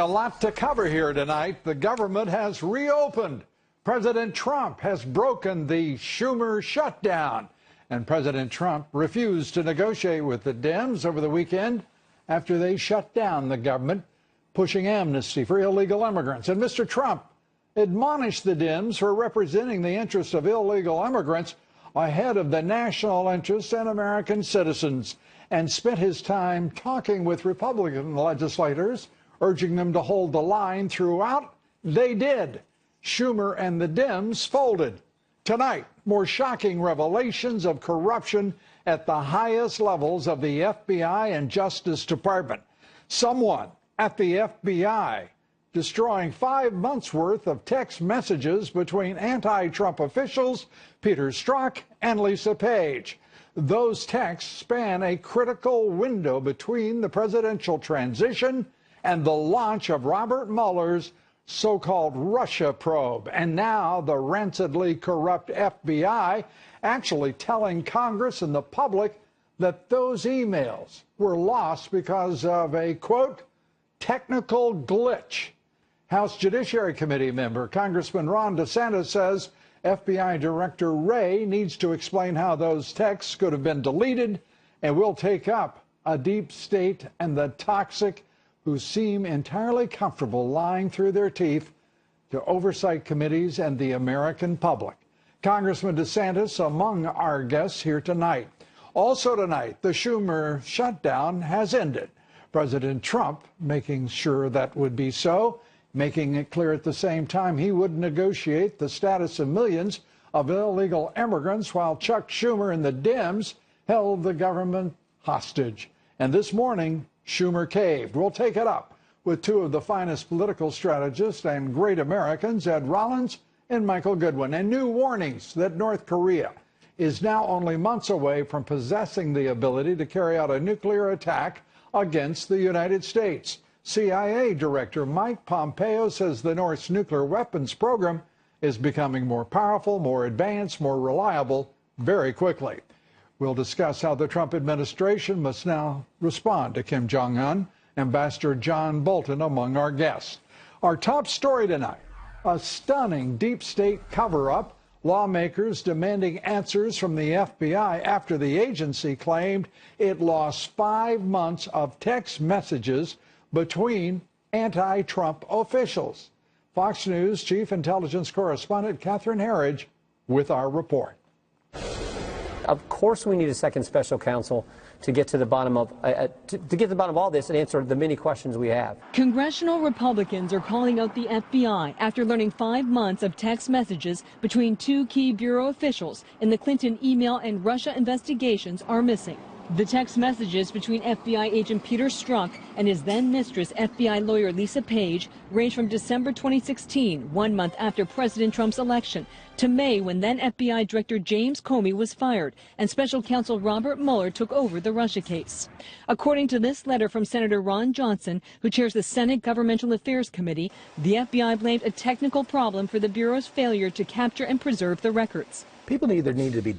A lot to cover here tonight. The government has reopened. President Trump has broken the Schumer shutdown. And President Trump refused to negotiate with the Dems over the weekend after they shut down the government, pushing amnesty for illegal immigrants. And Mr. Trump admonished the Dems for representing the interests of illegal immigrants ahead of the national interests and American citizens, and spent his time talking with Republican legislators, urging them to hold the line throughout. They did. Schumer and the Dems folded. Tonight, more shocking revelations of corruption at the highest levels of the FBI and Justice Department. Someone at the FBI destroying 5 months' worth of text messages between anti-Trump officials Peter Strzok and Lisa Page. Those texts span a critical window between the presidential transition and the launch of Robert Mueller's so-called Russia probe. And now the rancidly corrupt FBI actually telling Congress and the public that those emails were lost because of a, quote, technical glitch. House Judiciary Committee member Congressman Ron DeSantis says FBI Director Wray needs to explain how those texts could have been deleted, and will take up a deep state and the toxic who seem entirely comfortable lying through their teeth to oversight committees and the American public. Congressman DeSantis among our guests here tonight. Also tonight, the Schumer shutdown has ended. President Trump making sure that would be so, making it clear at the same time he would negotiate the status of millions of illegal immigrants, while Chuck Schumer and the Dems held the government hostage. And this morning, Schumer caved. We'll take it up with two of the finest political strategists and great Americans, Ed Rollins and Michael Goodwin, and new warnings that North Korea is now only months away from possessing the ability to carry out a nuclear attack against the United States. CIA Director Mike Pompeo says the North's nuclear weapons program is becoming more powerful, more advanced, more reliable very quickly. We'll discuss how the Trump administration must now respond to Kim Jong-un. Ambassador John Bolton among our guests. Our top story tonight, a stunning deep state cover-up, lawmakers demanding answers from the FBI after the agency claimed it lost 5 months of text messages between anti-Trump officials. Fox News Chief Intelligence Correspondent Catherine Herridge with our report. Of course we need a second special counsel to get to the bottom of to get to the bottom of all this and answer the many questions we have. Congressional Republicans are calling out the FBI after learning 5 months of text messages between two key bureau officials in the Clinton email and Russia investigations are missing. The text messages between FBI agent Peter Strzok and his then mistress, FBI lawyer Lisa Page, range from December 2016, 1 month after President Trump's election, to May, when then FBI Director James Comey was fired and Special Counsel Robert Mueller took over the Russia case. According to this letter from Senator Ron Johnson, who chairs the Senate Governmental Affairs Committee, the FBI blamed a technical problem for the Bureau's failure to capture and preserve the records. People either need to be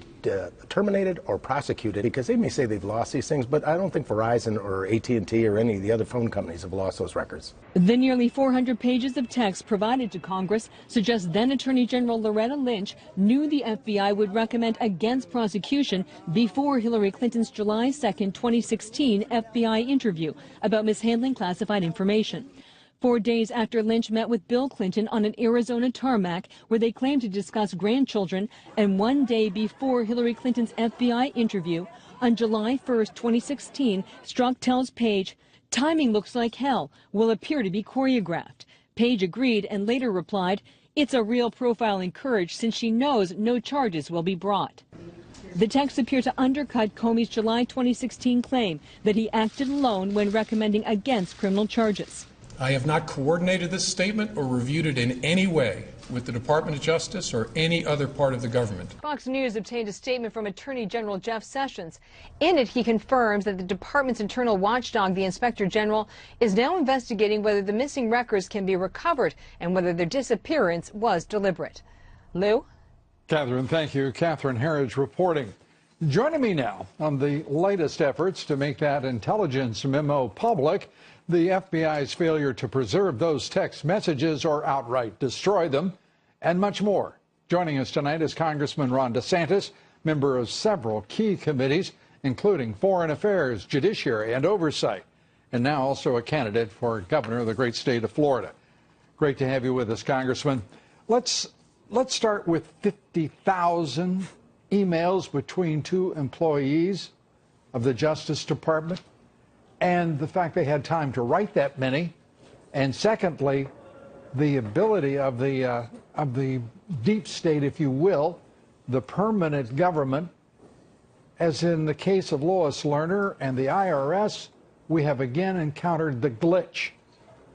terminated or prosecuted, because they may say they've lost these things, but I don't think Verizon or AT&T or any of the other phone companies have lost those records. The nearly 400 pages of text provided to Congress suggests then Attorney General Loretta Lynch knew the FBI would recommend against prosecution before Hillary Clinton's July 2, 2016 FBI interview about mishandling classified information. 4 days after Lynch met with Bill Clinton on an Arizona tarmac where they claimed to discuss grandchildren, and 1 day before Hillary Clinton's FBI interview, on July 1, 2016, Strzok tells Page, "Timing looks like hell, will appear to be choreographed." Page agreed and later replied, "It's a real profiling courage since she knows no charges will be brought." The texts appear to undercut Comey's July 2016 claim that he acted alone when recommending against criminal charges. I have not coordinated this statement or reviewed it in any way with the Department of Justice or any other part of the government. Fox News obtained a statement from Attorney General Jeff Sessions. In it, he confirms that the department's internal watchdog, the Inspector General, is now investigating whether the missing records can be recovered and whether their disappearance was deliberate. Lou? Catherine, thank you. Catherine Herridge reporting. Joining me now on the latest efforts to make that intelligence memo public, the FBI's failure to preserve those text messages or outright destroy them, and much more. Joining us tonight is Congressman Ron DeSantis, member of several key committees, including Foreign Affairs, Judiciary, and Oversight, and now also a candidate for governor of the great state of Florida. Great to have you with us, Congressman. Let's start with 50,000 emails between two employees of the Justice Department, and the fact they had time to write that many, and secondly, the ability of the deep state, if you will, the permanent government, as in the case of Lois Lerner and the IRS, we have again encountered the glitch,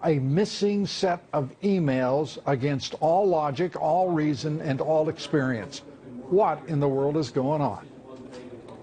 a missing set of emails against all logic, all reason, and all experience. What in the world is going on?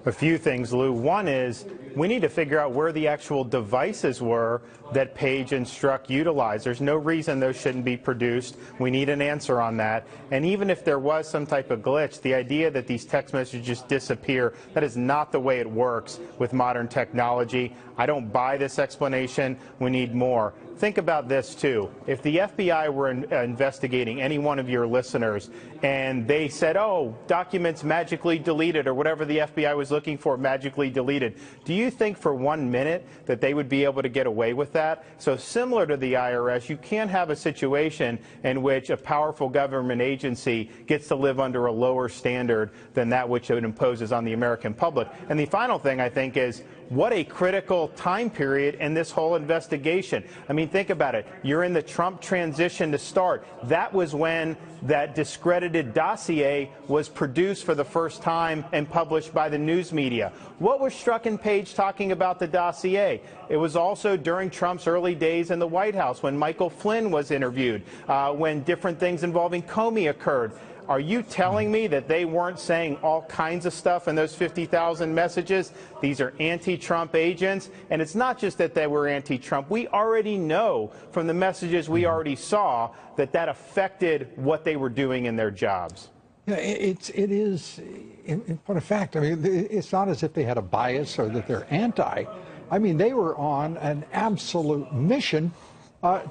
A few things, Lou. One is we need to figure out where the actual devices were that Page and Strzok utilized. There's no reason those shouldn't be produced. We need an answer on that. And even if there was some type of glitch, the idea that these text messages disappear, that is not the way it works with modern technology. I don't buy this explanation. We need more. Think about this, too. If the FBI were investigating any one of your listeners and they said, oh, documents magically deleted, or whatever the FBI was looking for magically deleted, do you think for 1 minute that they would be able to get away with that? So similar to the IRS, you can't have a situation in which a powerful government agency gets to live under a lower standard than that which it imposes on the American public. And the final thing, I think, is what a critical time period in this whole investigation. I mean, think about it. You're in the Trump transition to start. That was when that discredited dossier was produced for the first time and published by the news media. What was Strzok and Page talking about the dossier? It was also during Trump's early days in the White House when Michael Flynn was interviewed, when different things involving Comey occurred. Are you telling me that they weren't saying all kinds of stuff in those 50,000 messages? These are anti-Trump agents, and it's not just that they were anti-Trump. We already know from the messages we already saw that that affected what they were doing in their jobs. Yeah, it is, in point of fact, I mean, it's not as if they had a bias or that they're anti. I mean, they were on an absolute mission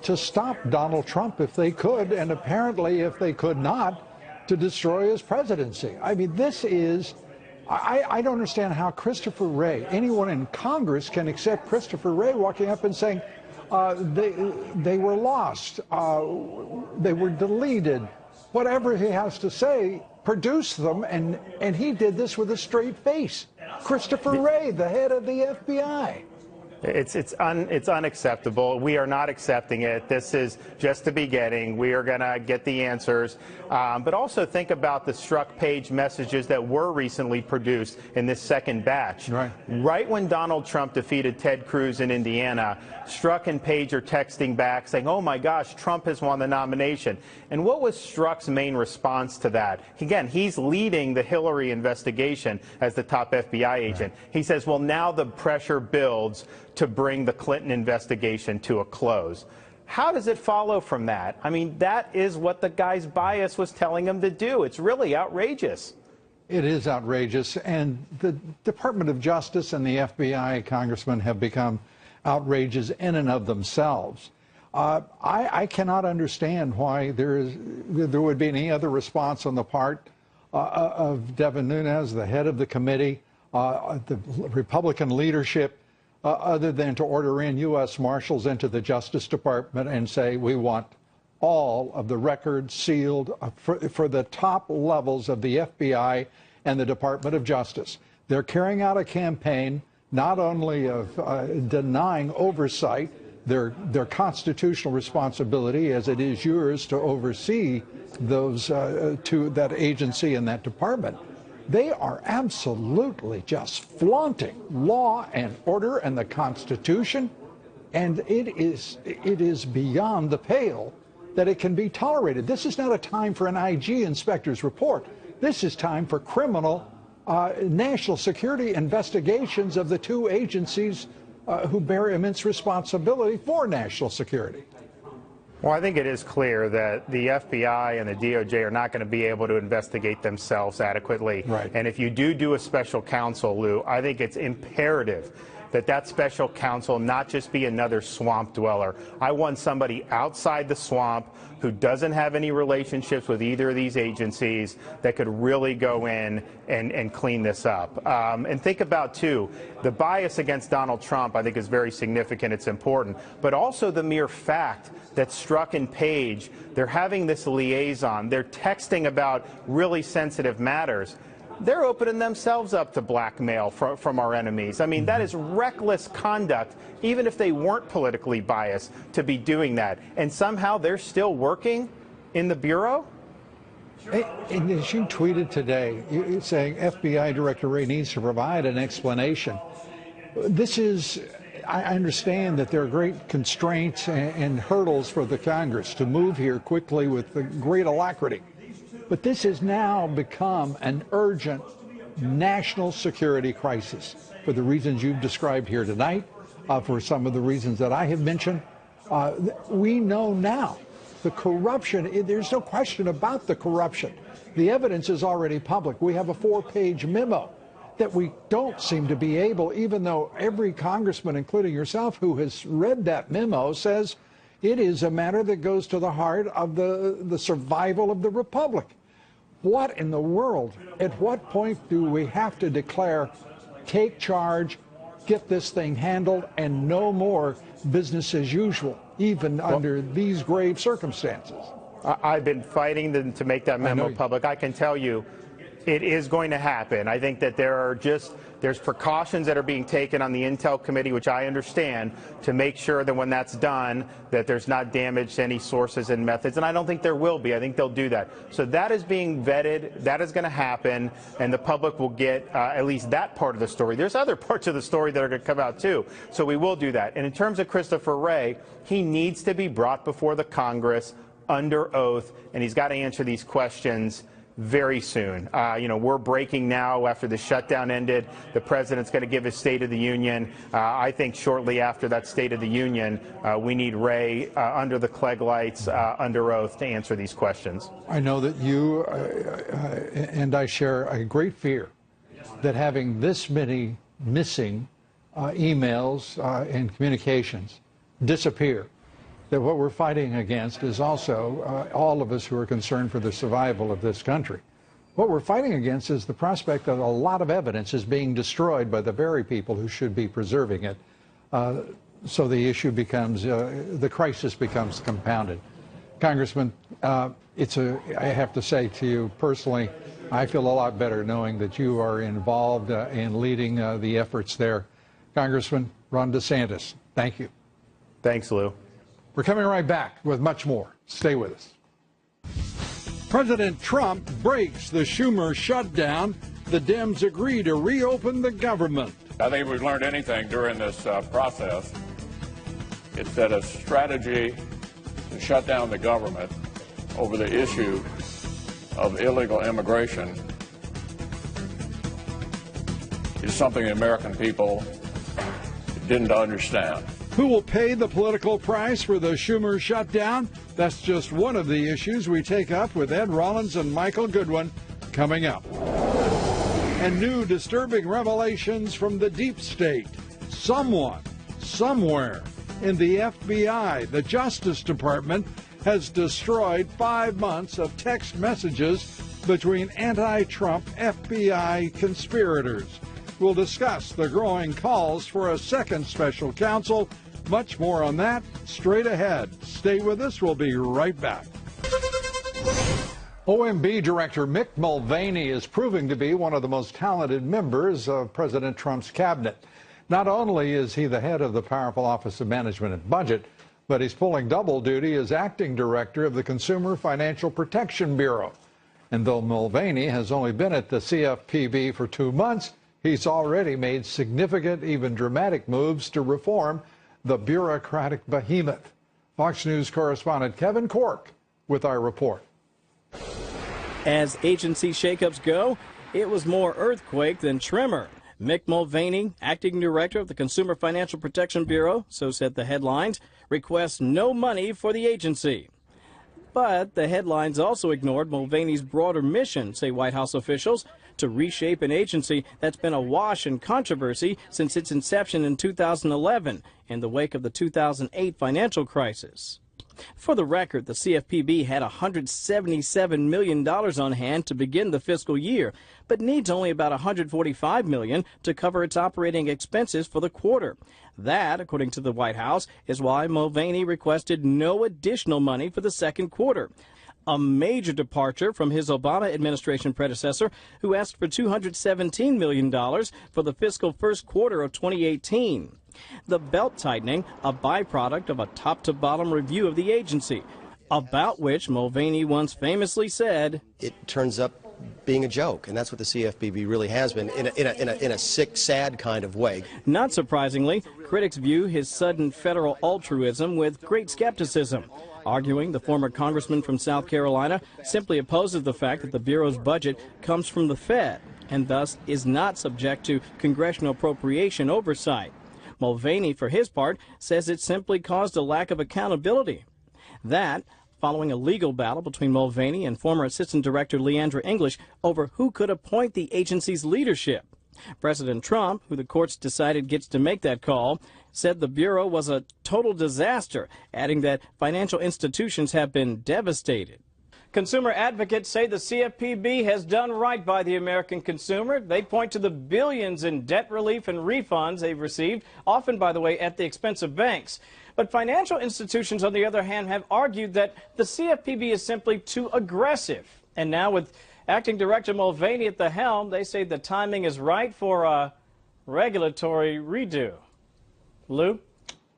to stop Donald Trump if they could, and apparently if they could not, to destroy his presidency. I mean, this is, I don't understand how Christopher Wray, anyone in Congress can accept Christopher Wray walking up and saying they were lost, they were deleted, whatever he has to say, produce them, and he did this with a straight face. Christopher Wray, the head of the FBI. It's unacceptable. We are not accepting it. This is just the beginning. We are going to get the answers. But also think about the Strzok-Page messages that were recently produced in this second batch. Right when Donald Trump defeated Ted Cruz in Indiana, Strzok and Page are texting back saying, oh my gosh, Trump has won the nomination. And what was Strzok's main response to that? Again, he's leading the Hillary investigation as the top FBI agent. He says, well, now the pressure builds to bring the Clinton investigation to a close. How does it follow from that? I mean, that is what the guy's bias was telling him to do. It's really outrageous. It is outrageous. And the Department of Justice and the FBI, Congressman, have become outrageous in and of themselves. I cannot understand why there would be any other response on the part of Devin Nunes, the head of the committee, the Republican leadership, other than to order in U.S. Marshals into the Justice Department and say we want all of the records sealed for the top levels of the FBI and the Department of Justice. They're carrying out a campaign not only of denying oversight, their constitutional responsibility, as it is yours to oversee those that agency and that department. They are absolutely just flaunting law and order and the Constitution, and it is beyond the pale that it can be tolerated. This is not a time for an IG inspector's report. This is time for criminal national security investigations of the two agencies who bear immense responsibility for national security. Well, I think it is clear that the FBI and the DOJ are not going to be able to investigate themselves adequately. Right. And if you do a special counsel, Lou, I think it's imperative that special counsel not just be another swamp dweller. I want somebody outside the swamp who doesn't have any relationships with either of these agencies that could really go in and clean this up. And think about, too, the bias against Donald Trump, I think, is very significant. It's important. But also the mere fact that Strzok and Page, they're having this liaison. They're texting about really sensitive matters. They're opening themselves up to blackmail from our enemies. I mean, that is reckless conduct, even if they weren't politically biased, to be doing that. And somehow they're still working in the Bureau? And as you tweeted today, you're saying FBI Director Wray needs to provide an explanation. This is, I understand that there are great constraints and hurdles for the Congress to move here quickly with great alacrity. But this has now become an urgent national security crisis for the reasons you've described here tonight, for some of the reasons that I have mentioned. We know now the corruption, there's no question about the corruption. The evidence is already public. We have a 4-page memo that we don't seem to be able, even though every congressman, including yourself, who has read that memo says it is a matter that goes to the heart of the survival of the republic. What in the world? At what point do we have to declare, take charge, get this thing handled, and no more business as usual, even under these grave circumstances? I've been fighting to make that memo public. I can tell you it is going to happen. I think that there's precautions that are being taken on the Intel Committee, which I understand, to make sure that when that's done, that there's not damage to any sources and methods. And I don't think there will be. I think they'll do that. So that is being vetted. That is going to happen, and the public will get at least that part of the story. There's other parts of the story that are going to come out, too. So we will do that. And in terms of Christopher Wray, he needs to be brought before the Congress under oath, and he's got to answer these questions very soon. We're breaking now after the shutdown ended. The president's going to give his State of the Union. I think shortly after that State of the Union, we need Wray under the Clegg lights, under oath, to answer these questions. I know that you and I share a great fear that having this many missing emails and communications disappear, that what we're fighting against is also all of us who are concerned for the survival of this country. What we're fighting against is the prospect that a lot of evidence is being destroyed by the very people who should be preserving it. So the issue becomes, the crisis becomes compounded. Congressman, I have to say to you personally, I feel a lot better knowing that you are involved in leading the efforts there. Congressman Ron DeSantis, thank you. Thanks, Lou. We're coming right back with much more. Stay with us. President Trump breaks the Schumer shutdown. The Dems agree to reopen the government. I think if we've learned anything during this process, it's that a strategy to shut down the government over the issue of illegal immigration is something the American people didn't understand. Who will pay the political price for the Schumer shutdown? That's just one of the issues we take up with Ed Rollins and Michael Goodwin coming up. And new disturbing revelations from the deep state. Someone, somewhere in the FBI, the Justice Department, has destroyed 5 months of text messages between anti-Trump FBI conspirators. We'll discuss the growing calls for a second special counsel. Much more on that straight ahead. Stay with us. We'll be right back. OMB Director Mick Mulvaney is proving to be one of the most talented members of President Trump's cabinet. Not only is he the head of the powerful Office of Management and Budget, but he's pulling double duty as acting director of the Consumer Financial Protection Bureau. And though Mulvaney has only been at the CFPB for 2 months, he's already made significant, even dramatic moves to reform the bureaucratic behemoth. Fox News correspondent Kevin Cork with our report. As agency shakeups go, it was more earthquake than tremor. Mick Mulvaney, acting director of the Consumer Financial Protection Bureau, so said the headlines, requests no money for the agency. But the headlines also ignored Mulvaney's broader mission, say White House officials, to reshape an agency that's been awash in controversy since its inception in 2011 in the wake of the 2008 financial crisis. For the record, the CFPB had $177 million on hand to begin the fiscal year, but needs only about $145 million to cover its operating expenses for the quarter. That, according to the White House, is why Mulvaney requested no additional money for the second quarter. A major departure from his Obama administration predecessor, who asked for $217 million for the fiscal first quarter of 2018. The belt-tightening, a byproduct of a top-to-bottom review of the agency, about which Mulvaney once famously said, "It turns up being a joke," and that's what the CFPB really has been, in a sick, sad kind of way. Not surprisingly, critics view his sudden federal altruism with great skepticism, arguing the former congressman from South Carolina simply opposes the fact that the Bureau's budget comes from the Fed and thus is not subject to congressional appropriation oversight. Mulvaney, for his part, says it simply caused a lack of accountability. That, following a legal battle between Mulvaney and former Assistant Director Leandra English over who could appoint the agency's leadership. President Trump, who the courts decided gets to make that call, said the Bureau was a total disaster, adding that financial institutions have been devastated. Consumer advocates say the CFPB has done right by the American consumer. They point to the billions in debt relief and refunds they've received, often, by the way, at the expense of banks. But financial institutions, on the other hand, have argued that the CFPB is simply too aggressive. And now with Acting Director Mulvaney at the helm, they say the timing is right for a regulatory redo. Lou?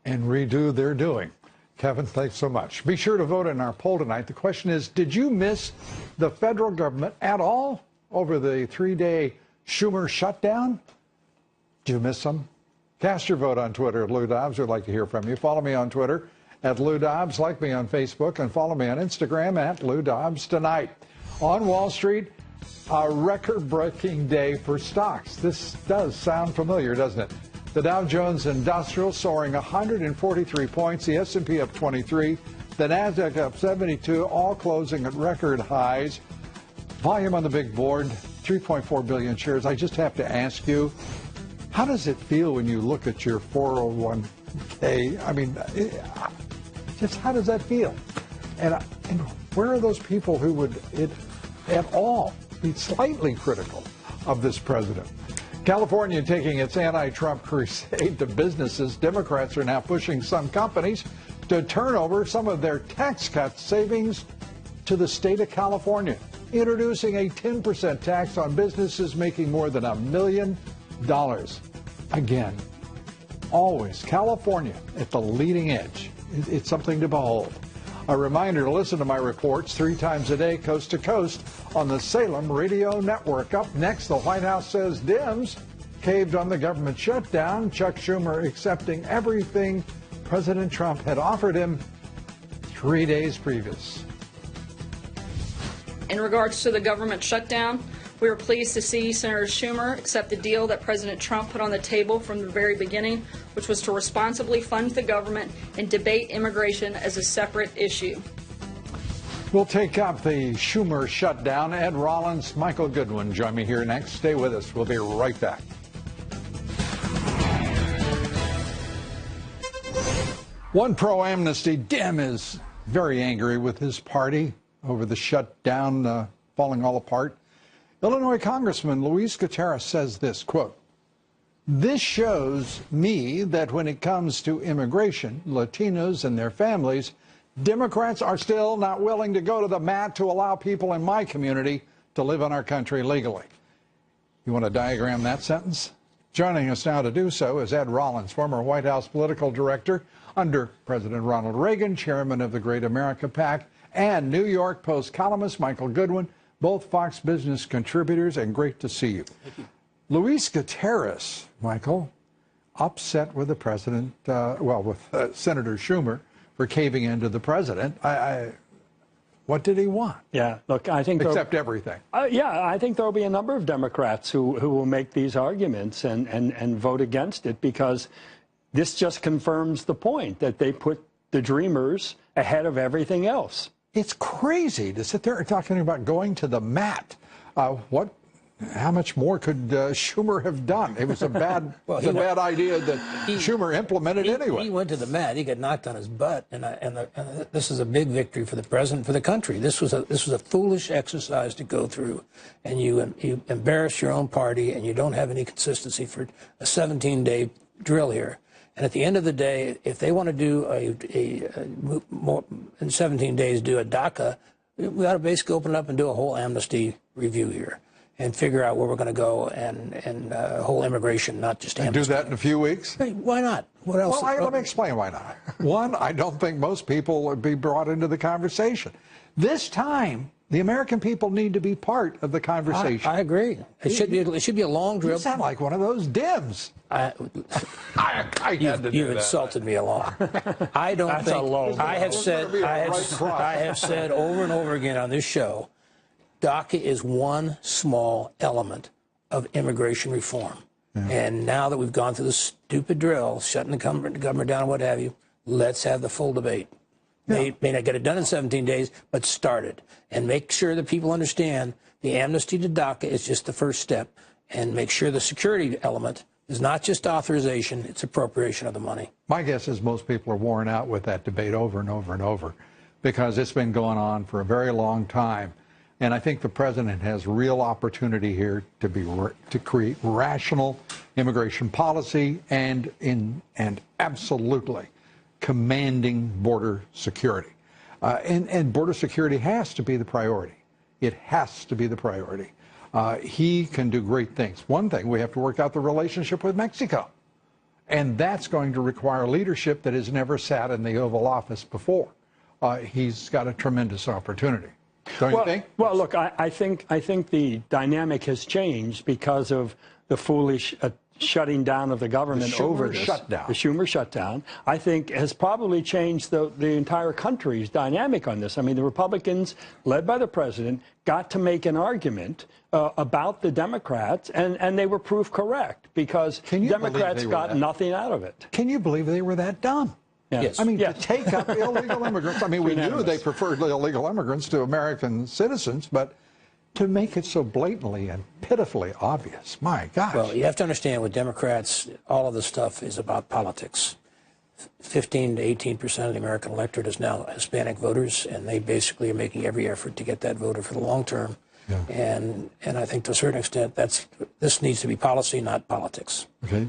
And redo they're doing. Kevin, thanks so much. Be sure to vote in our poll tonight. The question is, did you miss the federal government at all over the 3-day Schumer shutdown? Did you miss them? Cast your vote on Twitter at Lou Dobbs. We'd like to hear from you. Follow me on Twitter at Lou Dobbs. Like me on Facebook and follow me on Instagram at Lou Dobbs Tonight. On Wall Street, a record-breaking day for stocks. This does sound familiar, doesn't it? The Dow Jones Industrial soaring 143 points, the S&P up 23, the Nasdaq up 72, all closing at record highs. Volume on the big board, 3.4 billion shares. I just have to ask you, how does it feel when you look at your 401k? I mean, just how does that feel? And where are those people who would at all be slightly critical of this president? California taking its anti-Trump crusade to businesses. Democrats are now pushing some companies to turn over some of their tax cut savings to the state of California, introducing a 10% tax on businesses making more than $1 million. Again, always California at the leading edge. It's something to behold. A reminder to listen to my reports 3 times a day, coast to coast, on the Salem Radio Network. Up next, the White House says Dems caved on the government shutdown. Chuck Schumer accepting everything President Trump had offered him 3 days previous. In regards to the government shutdown, we were pleased to see Senator Schumer accept the deal that President Trump put on the table from the very beginning, which was to responsibly fund the government and debate immigration as a separate issue. We'll take up the Schumer shutdown. Ed Rollins, Michael Goodwin join me here next. Stay with us. We'll be right back. One pro-amnesty Dem is very angry with his party over the shutdown falling all apart. Illinois Congressman Luis Gutierrez says this, quote, "This shows me that when it comes to immigration, Latinos and their families, Democrats are still not willing to go to the mat to allow people in my community to live in our country legally." You want to diagram that sentence? Joining us now to do so is Ed Rollins, former White House political director under President Ronald Reagan, chairman of the Great America PAC, and New York Post columnist Michael Goodwin, both Fox Business contributors, and great to see you. Luis Gutierrez, Michael, upset with the president, with Senator Schumer for caving into the president. What did he want? Yeah, look, I think... Except everything. Yeah, I think there will be a number of Democrats who will make these arguments and vote against it, because this just confirms the point that they put the Dreamers ahead of everything else. It's crazy to sit there talking about going to the mat. What how much more could Schumer have done? It was a bad, bad idea that Schumer implemented anyway. He went to the mat. He got knocked on his butt, and this is a big victory for the president, for the country. This was a foolish exercise to go through, and you embarrass your own party, and you don't have any consistency for a 17-day drill here. And at the end of the day, if they want to do in 17 days, do a DACA, we ought to basically open it up and do a whole amnesty review here and figure out where we're going to go and whole immigration, not just amnesty. And do that in a few weeks? Hey, why not? What else? Well, let me explain why not. One, I don't think most people would be brought into the conversation. This time, the American people need to be part of the conversation. I agree. It should be a long drill. You sound like one of those Dems. You've insulted me a lot. I don't That's think. a low. I have said over and over again on this show, DACA is one small element of immigration reform. Yeah. And now that we've gone through the stupid drill, shutting the government down and what have you, let's have the full debate. Yeah. May not get it done in 17 days, but start it. And make sure that people understand the amnesty to DACA is just the first step. And make sure the security element is not just authorization, it's appropriation of the money. My guess is most people are worn out with that debate over and over and over because it's been going on for a very long time. And I think the president has real opportunity here to create rational immigration policy and absolutely commanding border security. And border security has to be the priority. It has to be the priority. He can do great things. One thing, we have to work out the relationship with Mexico. And that's going to require leadership that has never sat in the Oval Office before. He's got a tremendous opportunity. Don't you think? Well, look, I think the dynamic has changed because of the foolish shutting down of the government over this. The Schumer shutdown, I think, has probably changed the entire country's dynamic on this. I mean, the Republicans, led by the president, got to make an argument about the Democrats, and they were proved correct because Democrats got nothing out of it. Can you believe they were that dumb? Yes. I mean, to take up illegal immigrants. I mean, we knew they preferred illegal immigrants to American citizens, but to make it so blatantly and pitifully obvious, my gosh. Well, you have to understand with Democrats, all of this stuff is about politics. 15 to 18% of the American electorate is now Hispanic voters, and they basically are making every effort to get that voter for the long term. Yeah. And I think to a certain extent, this needs to be policy, not politics. Okay.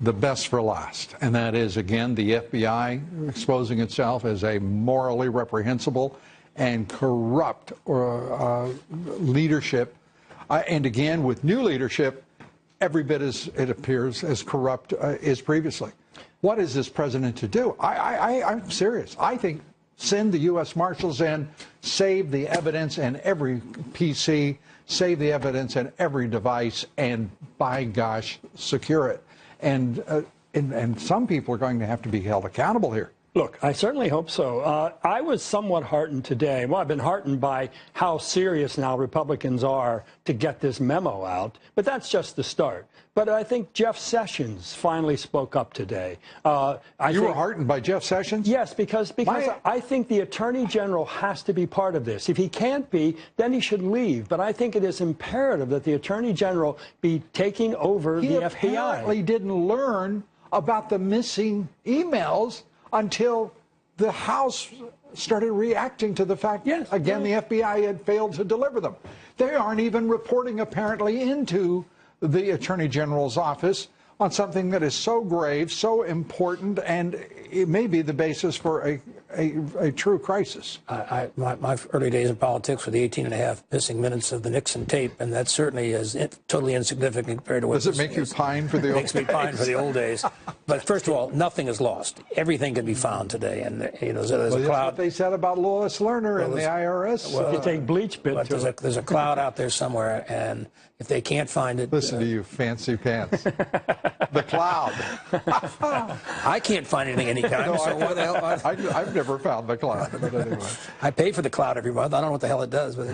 The best for last, and that is, again, the FBI exposing itself as a morally reprehensible and corrupt leadership. And again, with new leadership, every bit as it appears as corrupt as previously. What is this president to do? I'm serious. I think send the U.S. Marshals in, save the evidence in every PC, save the evidence in every device, and by gosh, secure it. And some people are going to have to be held accountable here. Look, I certainly hope so. I was somewhat heartened today. Well, I've been heartened by how serious now Republicans are to get this memo out, but that's just the start. But I think Jeff Sessions finally spoke up today. You were heartened by Jeff Sessions? Yes, because I think the Attorney General has to be part of this. If he can't be, then he should leave. But I think it is imperative that the Attorney General be taking over the FBI. He apparently didn't learn about the missing emails until the House started reacting to the fact, the FBI had failed to deliver them. They aren't even reporting, apparently, into the Attorney General's office on something that is so grave, so important, and it may be the basis for a true crisis. My early days in politics were the 18.5 missing minutes of the Nixon tape, and that certainly is totally insignificant compared to what Does it make you pine for the old days? It makes me pine for the old days. But first of all, nothing is lost. Everything can be found today, and there's a cloud. That's what they said about Lois Lerner and the IRS. Well, if you take bleach bit to there's a cloud out there somewhere, and if they can't find it, listen to you, fancy pants. The cloud. I can't find anything any kind. No, so what the hell? I've never found the cloud, but anyway. I pay for the cloud every month. I don't know what the hell it does, but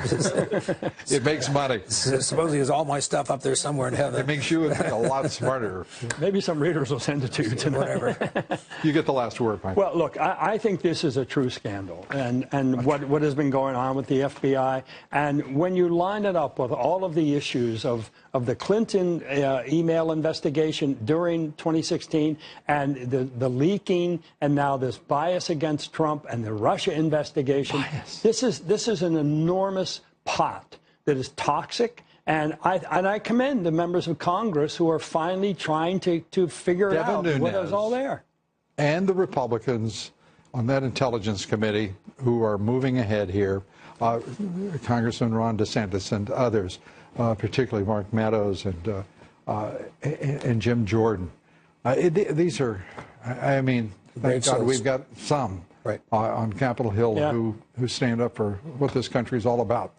it makes money. Supposedly there's all my stuff up there somewhere in heaven. It makes you a lot smarter. Maybe some readers will send it to you tonight. Whatever. You get the last word, Mike. Well, look, I think this is a true scandal, and what has been going on with the FBI, and when you line it up with all of the issues of the Clinton email investigation during 2016 and the leaking, and now this bias against Trump and the Russia investigation, this is an enormous pot that is toxic. And I commend the members of Congress who are finally trying to figure it out what is all there. And the Republicans on that Intelligence Committee who are moving ahead here, Congressman Ron DeSantis and others, particularly Mark Meadows and Jim Jordan. These are, I mean, thank God we've got some on Capitol Hill who stand up for what this country is all about.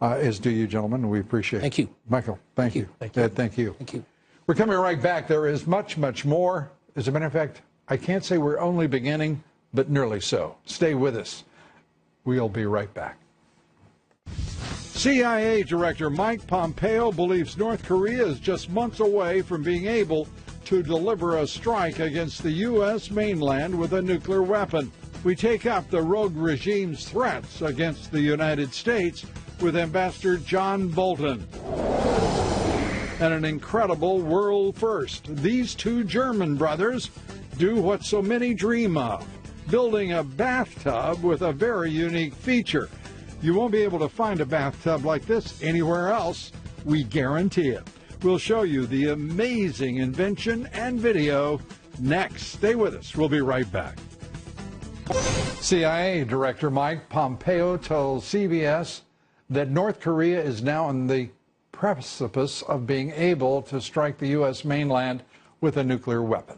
As do you, gentlemen. We appreciate it. Thank you. Michael, thank you. Ed, thank you. Thank you. We're coming right back. There is much, much more. As a matter of fact, I can't say we're only beginning, but nearly so. Stay with us. We'll be right back. CIA Director Mike Pompeo believes North Korea is just months away from being able to deliver a strike against the U.S. mainland with a nuclear weapon. We take up the rogue regime's threats against the United States with Ambassador John Bolton. And an incredible world first. These two German brothers do what so many dream of, building a bathtub with a very unique feature. You won't be able to find a bathtub like this anywhere else, we guarantee it. We'll show you the amazing invention and video next. Stay with us. We'll be right back. CIA Director Mike Pompeo told CBS that North Korea is now on the precipice of being able to strike the U.S. mainland with a nuclear weapon.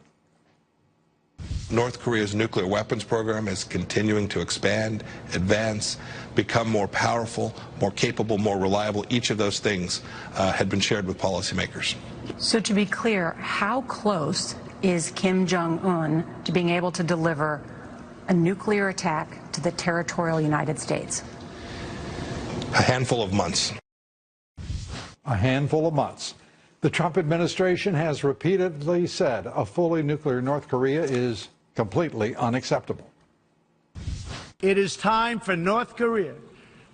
North Korea's nuclear weapons program is continuing to expand, advance, become more powerful, more capable, more reliable. Each of those things had been shared with policymakers. So to be clear, how close is Kim Jong-un to being able to deliver a nuclear attack to the territorial United States? A handful of months. A handful of months. The Trump administration has repeatedly said a fully nuclear North Korea is completely unacceptable. It is time for North Korea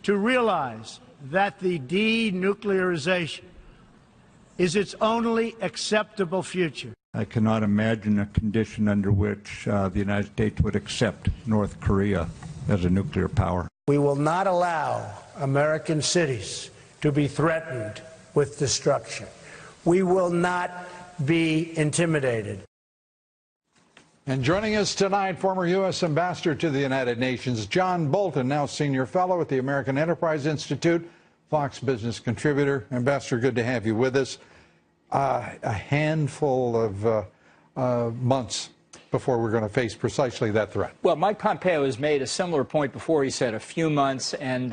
to realize that the denuclearization is its only acceptable future. I cannot imagine a condition under which the United States would accept North Korea as a nuclear power. We will not allow American cities to be threatened with destruction. We will not be intimidated. And joining us tonight, former U.S. Ambassador to the United Nations, John Bolton, now Senior Fellow at the American Enterprise Institute, Fox Business contributor. Ambassador, good to have you with us. A handful of months before we're going to face precisely that threat. Well, Mike Pompeo has made a similar point before. He said a few months, and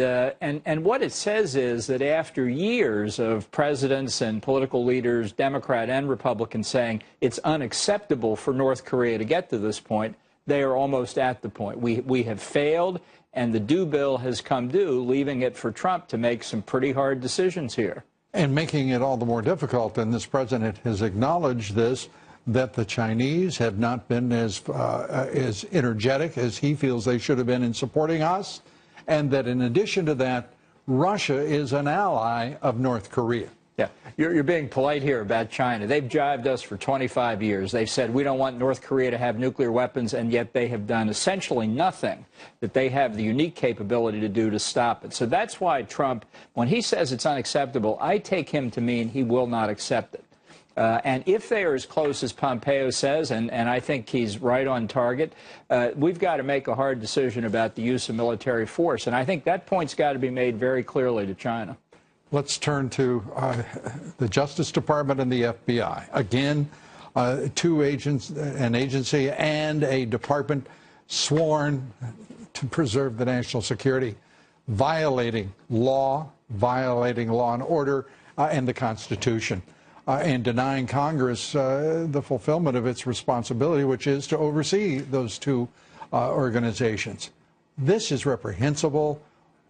what it says is that after years of presidents and political leaders, Democrat and Republican, saying it's unacceptable for North Korea to get to this point, they are almost at the point. We have failed, and the do bill has come due, leaving it for Trump to make some pretty hard decisions here. And making it all the more difficult, and this president has acknowledged this, that the Chinese have not been as energetic as he feels they should have been in supporting us, and that in addition to that, Russia is an ally of North Korea. Yeah, you're being polite here about China. They've jibed us for 25 years. They've said we don't want North Korea to have nuclear weapons, and yet they have done essentially nothing that they have the unique capability to do to stop it. So that's why Trump, when he says it's unacceptable, I take him to mean he will not accept it. And if they are as close as Pompeo says, and I think he's right on target, we've got to make a hard decision about the use of military force. And I think that point's got to be made very clearly to China. Let's turn to the Justice Department and the FBI. Again, two agents, an agency and a department sworn to preserve the national security, violating law and order, and the Constitution. And denying Congress the fulfillment of its responsibility, which is to oversee those two organizations. This is reprehensible.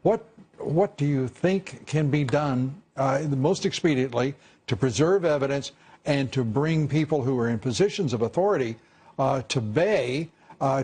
What do you think can be done most expediently to preserve evidence and to bring people who are in positions of authority to bay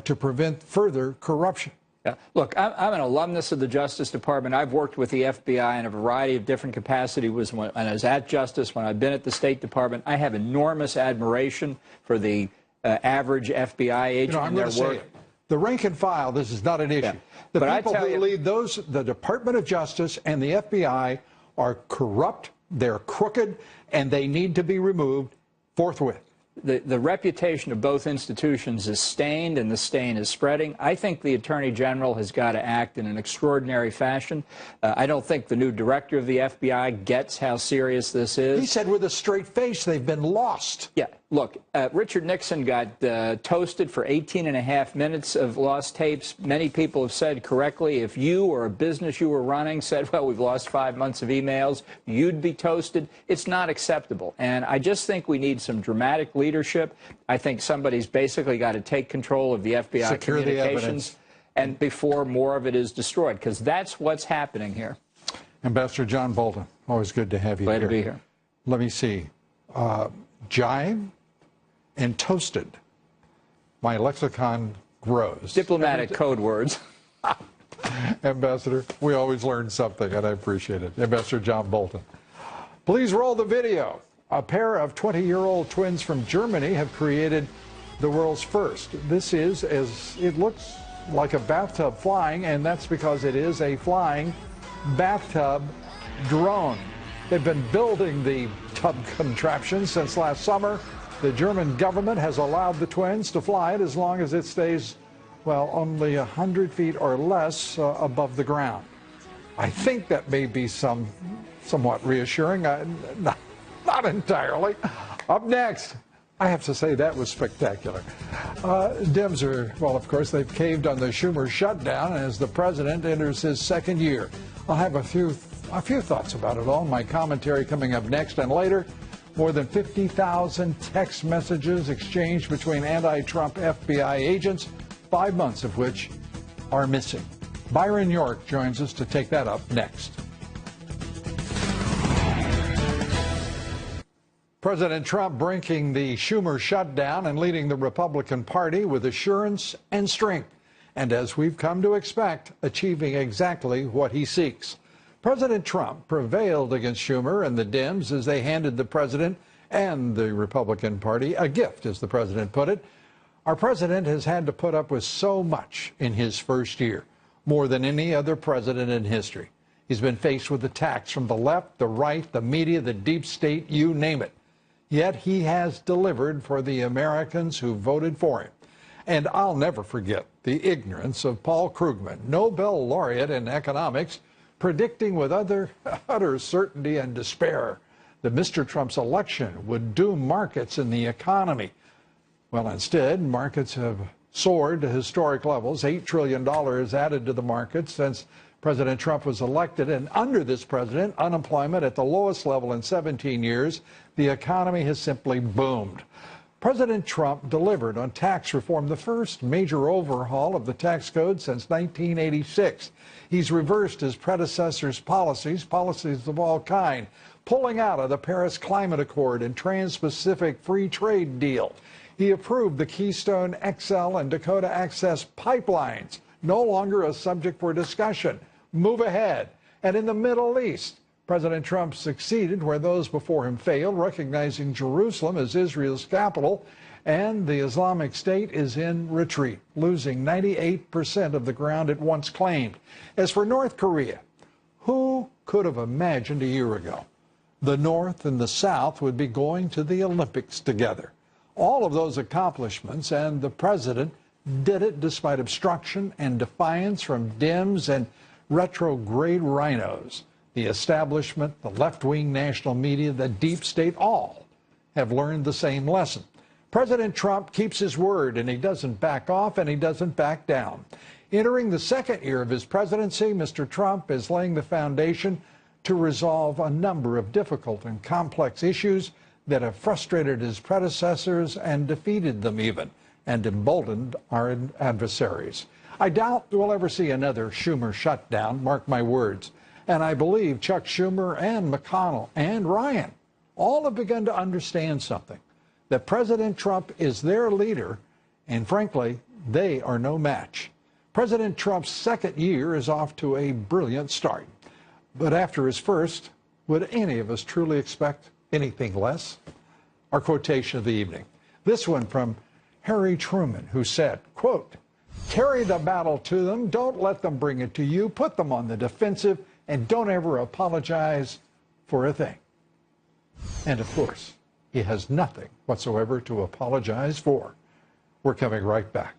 to prevent further corruption? Yeah. Look, I'm an alumnus of the Justice Department. I've worked with the FBI in a variety of different capacities. When I was at Justice, when I've been at the State Department, I have enormous admiration for the average FBI agent and their work. The rank and file, this is not an issue. Yeah. The but people who lead the Department of Justice and the FBI are corrupt, they're crooked, and they need to be removed forthwith. The reputation of both institutions is stained, and the stain is spreading. I think the Attorney General has got to act in an extraordinary fashion. I don't think the new director of the FBI gets how serious this is. He said with a straight face they've been lost. Yeah. Look, Richard Nixon got toasted for 18.5 minutes of lost tapes. Many people have said correctly, if you or a business you were running said, well, we've lost 5 months of emails, you'd be toasted. It's not acceptable. And I just think we need some dramatic leadership. I think somebody's basically got to take control of the FBI Secure communications and before more of it is destroyed, because that's what's happening here. Ambassador John Bolton, always good to have you here. Glad to be here. Let me see. Jive and toasted. My lexicon grows. Diplomatic code words. Ambassador, we always learn something, and I appreciate it. Ambassador John Bolton. Please roll the video. A pair of 20-year-old twins from Germany have created the world's first. This is, as it looks like a bathtub flying, and that's because it is a flying bathtub drone. They've been building the tub contraption since last summer. The German government has allowed the twins to fly it as long as it stays, well, only 100 feet or less above the ground. I think that may be somewhat reassuring. Not entirely. Up next, I have to say that was spectacular. Dems are, well, of course, they've caved on the Schumer shutdown as the president enters his second year. I'll have a few thoughts about it all. My commentary coming up next, and later, more than 50,000 text messages exchanged between anti-Trump FBI agents, 5 months of which are missing. Byron York joins us to take that up next. President Trump breaking the Schumer shutdown and leading the Republican Party with assurance and strength, and as we've come to expect, achieving exactly what he seeks. President Trump prevailed against Schumer and the Dems as they handed the president and the Republican Party a gift, as the president put it. Our president has had to put up with so much in his first year, more than any other president in history. He's been faced with attacks from the left, the right, the media, the deep state, you name it. Yet he has delivered for the Americans who voted for him. And I'll never forget the ignorance of Paul Krugman, Nobel laureate in economics, predicting with utter certainty and despair that Mr. Trump's election would doom markets and the economy. Well, instead, markets have soared to historic levels, $8 trillion added to the markets since President Trump was elected, and under this president, unemployment at the lowest level in 17 years, the economy has simply boomed. President Trump delivered on tax reform, the first major overhaul of the tax code since 1986. He's reversed his predecessor's policies of all kind, pulling out of the Paris Climate Accord and Trans-Pacific Free Trade Deal. He approved the Keystone XL and Dakota Access pipelines, no longer a subject for discussion. Move ahead. And in the Middle East, President Trump succeeded where those before him failed, recognizing Jerusalem as Israel's capital, and the Islamic State is in retreat, losing 98% of the ground it once claimed. As for North Korea, who could have imagined a year ago the North and the South would be going to the Olympics together? All of those accomplishments, and the president did it despite obstruction and defiance from Dems and retrograde rhinos. The establishment, the left-wing national media, the deep state, all have learned the same lesson. President Trump keeps his word, and he doesn't back off, and he doesn't back down. Entering the second year of his presidency, Mr. Trump is laying the foundation to resolve a number of difficult and complex issues that have frustrated his predecessors and defeated them even. and emboldened our adversaries. I doubt we'll ever see another Schumer shutdown, mark my words. And I believe Chuck Schumer and McConnell and Ryan all have begun to understand something, that President Trump is their leader, and frankly, they are no match. President Trump's second year is off to a brilliant start. But after his first, would any of us truly expect anything less? Our quotation of the evening. This one from Harry Truman, who said, quote, "Carry the battle to them. Don't let them bring it to you. Put them on the defensive, and don't ever apologize for a thing." And of course, he has nothing whatsoever to apologize for. We're coming right back.